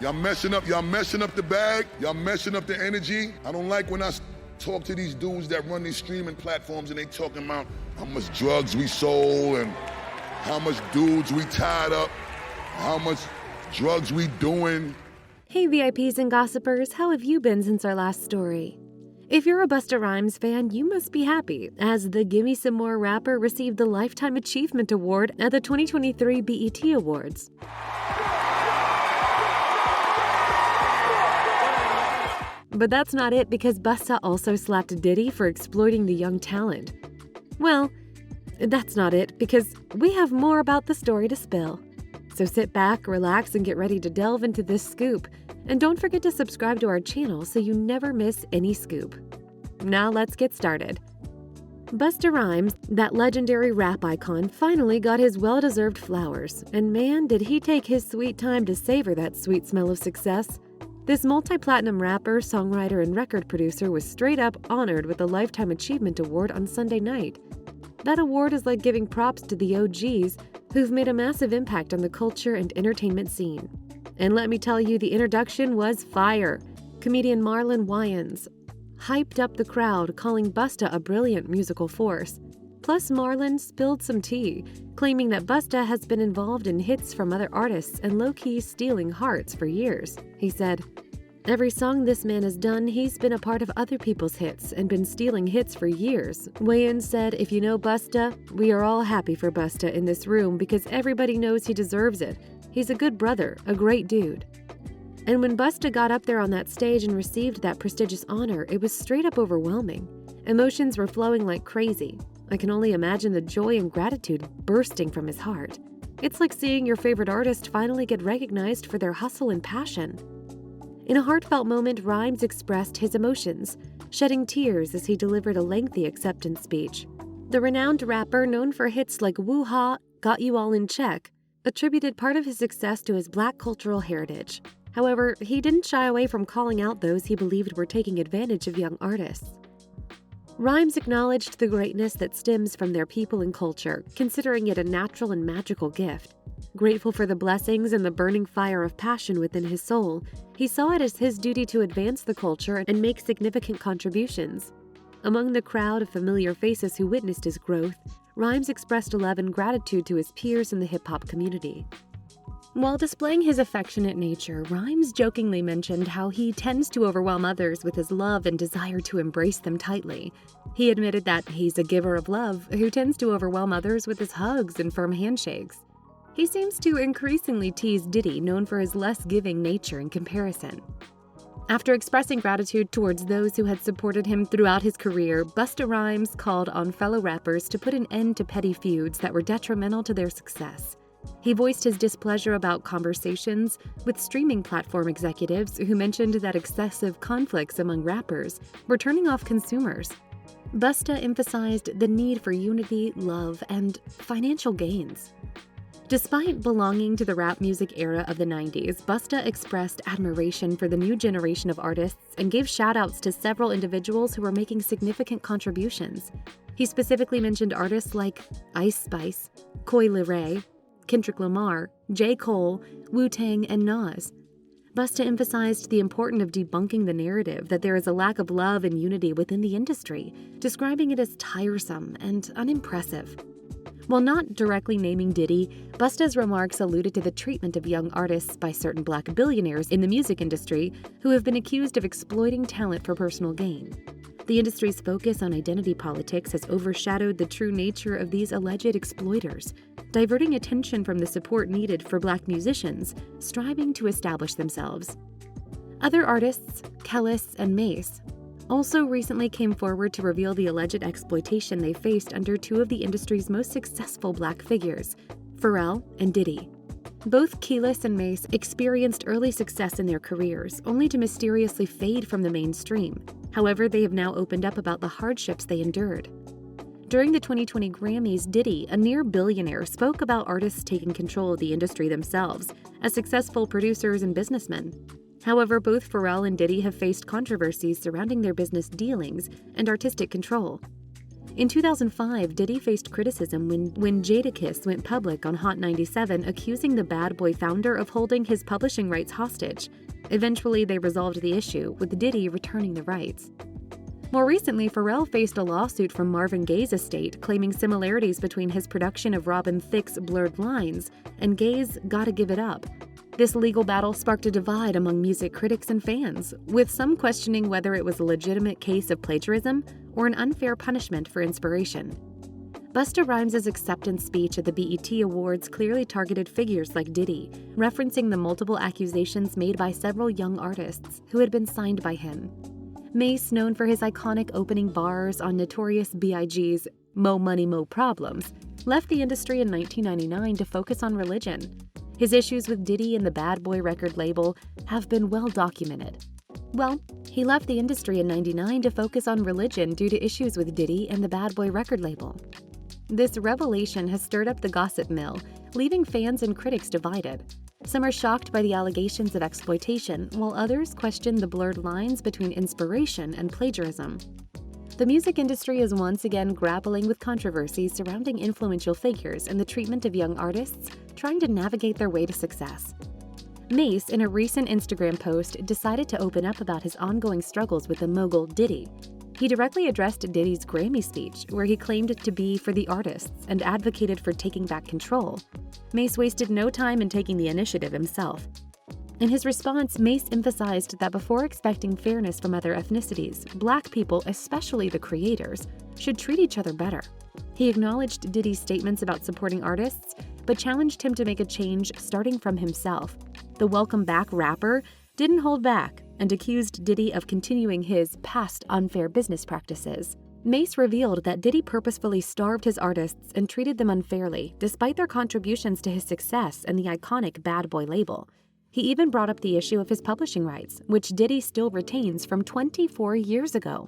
Y'all messing up the bag. Y'all messing up the energy. I don't like when I talk to these dudes that run these streaming platforms and they talking about how much drugs we sold and how much dudes we tied up, how much drugs we doing. Hey VIPs and gossipers, how have you been since our last story? If you're a Busta Rhymes fan, you must be happy, as the Gimme Some More rapper received the Lifetime Achievement Award at the 2023 BET Awards. But that's not it, because Busta also slapped Diddy for exploiting the young talent. Well, that's not it, because we have more about the story to spill. So sit back, relax, and get ready to delve into this scoop. And don't forget to subscribe to our channel so you never miss any scoop. Now let's get started. Busta Rhymes, that legendary rap icon, finally got his well-deserved flowers. And man, did he take his sweet time to savor that sweet smell of success. This multi-platinum rapper, songwriter, and record producer was straight up honored with the Lifetime Achievement Award on Sunday night. That award is like giving props to the OGs who've made a massive impact on the culture and entertainment scene. And let me tell you, the introduction was fire. Comedian Marlon Wayans hyped up the crowd, calling Busta a brilliant musical force. Plus, Marlon spilled some tea, claiming that Busta has been involved in hits from other artists and low-key stealing hearts for years. He said, "Every song this man has done, he's been a part of other people's hits and been stealing hits for years." Wayans said, "If you know Busta, we are all happy for Busta in this room because everybody knows he deserves it. He's a good brother, a great dude." And when Busta got up there on that stage and received that prestigious honor, it was straight up overwhelming. Emotions were flowing like crazy. I can only imagine the joy and gratitude bursting from his heart. It's like seeing your favorite artist finally get recognized for their hustle and passion. In a heartfelt moment, Rhymes expressed his emotions, shedding tears as he delivered a lengthy acceptance speech. The renowned rapper, known for hits like Woo Ha, Got You All in Check, attributed part of his success to his Black cultural heritage. However, he didn't shy away from calling out those he believed were taking advantage of young artists. Rhymes acknowledged the greatness that stems from their people and culture, considering it a natural and magical gift. Grateful for the blessings and the burning fire of passion within his soul, he saw it as his duty to advance the culture and make significant contributions. Among the crowd of familiar faces who witnessed his growth, Rhymes expressed love and gratitude to his peers in the hip-hop community. While displaying his affectionate nature, Rhymes jokingly mentioned how he tends to overwhelm others with his love and desire to embrace them tightly. He admitted that he's a giver of love who tends to overwhelm others with his hugs and firm handshakes. He seems to increasingly tease Diddy, known for his less giving nature in comparison. After expressing gratitude towards those who had supported him throughout his career, Busta Rhymes called on fellow rappers to put an end to petty feuds that were detrimental to their success. He voiced his displeasure about conversations with streaming platform executives who mentioned that excessive conflicts among rappers were turning off consumers. Busta emphasized the need for unity, love, and financial gains. Despite belonging to the rap music era of the 90s, Busta expressed admiration for the new generation of artists and gave shout-outs to several individuals who were making significant contributions. He specifically mentioned artists like Ice Spice, Coi Leray, Kendrick Lamar, J. Cole, Wu-Tang, and Nas. Busta emphasized the importance of debunking the narrative that there is a lack of love and unity within the industry, describing it as tiresome and unimpressive. While not directly naming Diddy, Busta's remarks alluded to the treatment of young artists by certain black billionaires in the music industry who have been accused of exploiting talent for personal gain. The industry's focus on identity politics has overshadowed the true nature of these alleged exploiters, diverting attention from the support needed for black musicians striving to establish themselves. Other artists, Kellis and Mace, also recently came forward to reveal the alleged exploitation they faced under two of the industry's most successful black figures, Pharrell and Diddy. Both Kellis and Mace experienced early success in their careers, only to mysteriously fade from the mainstream. However, they have now opened up about the hardships they endured. During the 2020 Grammys, Diddy, a near billionaire, spoke about artists taking control of the industry themselves as successful producers and businessmen. However, both Pharrell and Diddy have faced controversies surrounding their business dealings and artistic control. In 2005, Diddy faced criticism when Jadakiss went public on Hot 97 accusing the Bad Boy founder of holding his publishing rights hostage. Eventually, they resolved the issue, with Diddy returning the rights. More recently, Pharrell faced a lawsuit from Marvin Gaye's estate claiming similarities between his production of Robin Thicke's Blurred Lines and Gaye's Gotta Give It Up. This legal battle sparked a divide among music critics and fans, with some questioning whether it was a legitimate case of plagiarism or an unfair punishment for inspiration. Busta Rhymes' acceptance speech at the BET Awards clearly targeted figures like Diddy, referencing the multiple accusations made by several young artists who had been signed by him. Mase, known for his iconic opening bars on Notorious B.I.G.'s Mo Money Mo Problems, left the industry in 1999 to focus on religion. His issues with Diddy and the Bad Boy record label have been well documented. Well, he left the industry in '99 to focus on religion due to issues with Diddy and the Bad Boy record label. This revelation has stirred up the gossip mill, leaving fans and critics divided. Some are shocked by the allegations of exploitation, while others question the blurred lines between inspiration and plagiarism. The music industry is once again grappling with controversies surrounding influential figures and the treatment of young artists trying to navigate their way to success. Mase, in a recent Instagram post, decided to open up about his ongoing struggles with the mogul Diddy. He directly addressed Diddy's Grammy speech, where he claimed to be for the artists and advocated for taking back control. Mase wasted no time in taking the initiative himself. In his response, Mase emphasized that before expecting fairness from other ethnicities, Black people, especially the creators, should treat each other better. He acknowledged Diddy's statements about supporting artists, but challenged him to make a change starting from himself. The Welcome Back rapper didn't hold back and accused Diddy of continuing his past unfair business practices. Mase revealed that Diddy purposefully starved his artists and treated them unfairly, despite their contributions to his success and the iconic Bad Boy label. He even brought up the issue of his publishing rights, which Diddy still retains from 24 years ago.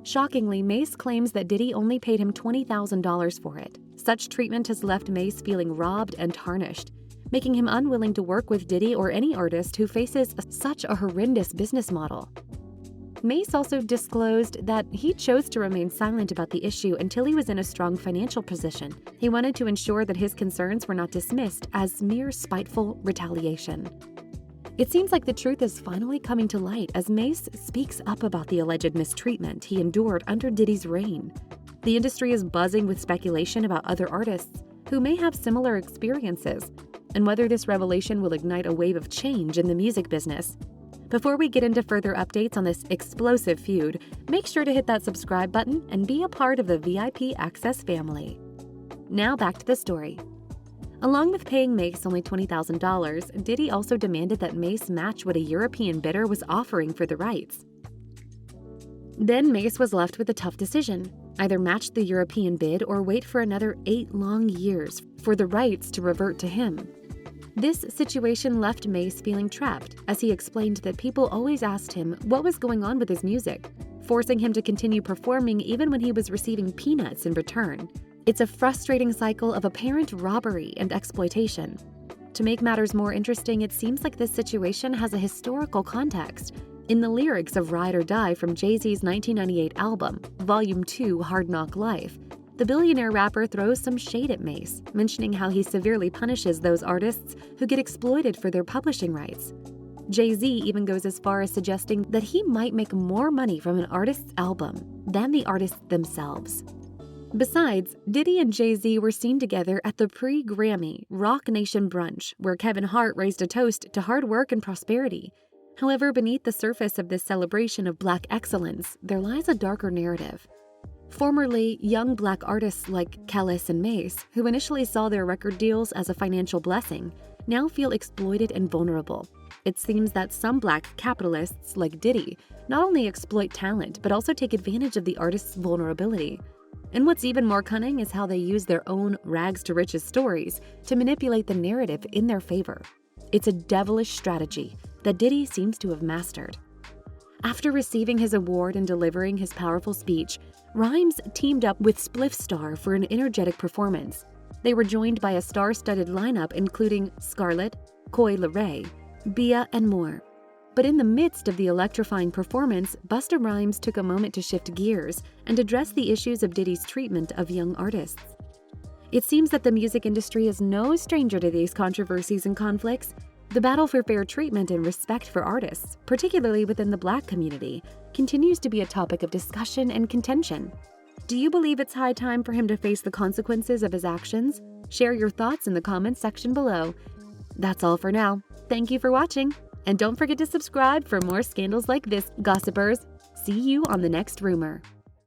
Shockingly, Mase claims that Diddy only paid him $20,000 for it. Such treatment has left Mase feeling robbed and tarnished, making him unwilling to work with Diddy or any artist who faces such a horrendous business model. Mase also disclosed that he chose to remain silent about the issue until he was in a strong financial position. He wanted to ensure that his concerns were not dismissed as mere spiteful retaliation. It seems like the truth is finally coming to light as Mase speaks up about the alleged mistreatment he endured under Diddy's reign. The industry is buzzing with speculation about other artists who may have similar experiences, and whether this revelation will ignite a wave of change in the music business. Before we get into further updates on this explosive feud, make sure to hit that subscribe button and be a part of the VIP Access family. Now back to the story. Along with paying Mase only $20,000, Diddy also demanded that Mase match what a European bidder was offering for the rights. Then Mase was left with a tough decision: either match the European bid or wait for another 8 long years for the rights to revert to him. This situation left Mase feeling trapped, as he explained that people always asked him what was going on with his music, forcing him to continue performing even when he was receiving peanuts in return. It's a frustrating cycle of apparent robbery and exploitation. To make matters more interesting, it seems like this situation has a historical context. In the lyrics of Ride or Die from Jay-Z's 1998 album, Volume 2 Hard Knock Life, the billionaire rapper throws some shade at Mase, mentioning how he severely punishes those artists who get exploited for their publishing rights. Jay-Z even goes as far as suggesting that he might make more money from an artist's album than the artists themselves. Besides, Diddy and Jay-Z were seen together at the pre-Grammy Rock Nation brunch, where Kevin Hart raised a toast to hard work and prosperity. However, beneath the surface of this celebration of Black excellence, there lies a darker narrative. Formerly, young Black artists like Kellis and Mase, who initially saw their record deals as a financial blessing, now feel exploited and vulnerable. It seems that some Black capitalists like Diddy not only exploit talent, but also take advantage of the artist's vulnerability. And what's even more cunning is how they use their own rags-to-riches stories to manipulate the narrative in their favor. It's a devilish strategy that Diddy seems to have mastered. After receiving his award and delivering his powerful speech, Rhymes teamed up with Spliff Star for an energetic performance. They were joined by a star-studded lineup including Scarlett, Coi Leray, Bia, and more. But in the midst of the electrifying performance, Busta Rhymes took a moment to shift gears and address the issues of Diddy's treatment of young artists. It seems that the music industry is no stranger to these controversies and conflicts. The battle for fair treatment and respect for artists, particularly within the Black community, continues to be a topic of discussion and contention. Do you believe it's high time for him to face the consequences of his actions? Share your thoughts in the comments section below. That's all for now. Thank you for watching, and don't forget to subscribe for more scandals like this, gossipers. See you on the next rumor.